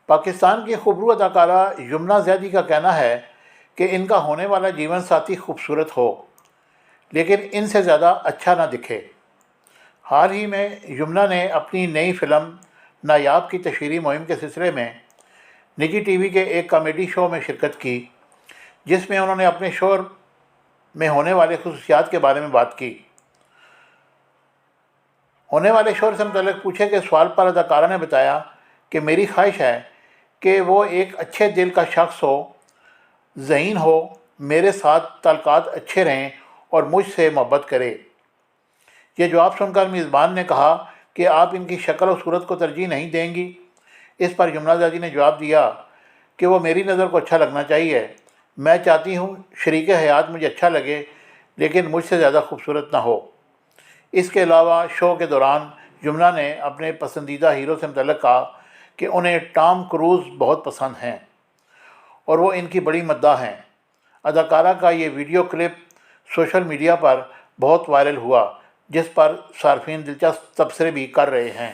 پاکستان کی خوبرو اداکارہ یمنا زیدی کا کہنا ہے کہ ان کا ہونے والا جیون ساتھی خوبصورت ہو لیکن ان سے زیادہ اچھا نہ دکھے۔ حال ہی میں یمنا نے اپنی نئی فلم نایاب کی تشہیری مہم کے سلسلے میں نجی ٹی وی کے ایک کامیڈی شو میں شرکت کی، جس میں انہوں نے اپنے شوہر میں ہونے والے خصوصیات کے بارے میں بات کی۔ ہونے والے شوہر سے متعلق پوچھے گئے سوال پر اداکارہ نے بتایا کہ میری خواہش ہے کہ وہ ایک اچھے دل کا شخص ہو، ذہین ہو، میرے ساتھ تعلقات اچھے رہیں اور مجھ سے محبت کرے۔ یہ جواب سن کر میزبان نے کہا کہ آپ ان کی شکل و صورت کو ترجیح نہیں دیں گی؟ اس پر یمنا زیدی نے جواب دیا کہ وہ میری نظر کو اچھا لگنا چاہیے، میں چاہتی ہوں شریک حیات مجھے اچھا لگے لیکن مجھ سے زیادہ خوبصورت نہ ہو۔ اس کے علاوہ شو کے دوران یمنا نے اپنے پسندیدہ ہیرو سے متعلق کہا کہ انہیں ٹام کروز بہت پسند ہیں اور وہ ان کی بڑی مداح ہیں۔ اداکارہ کا یہ ویڈیو کلپ سوشل میڈیا پر بہت وائرل ہوا، جس پر صارفین دلچسپ تبصرے بھی کر رہے ہیں۔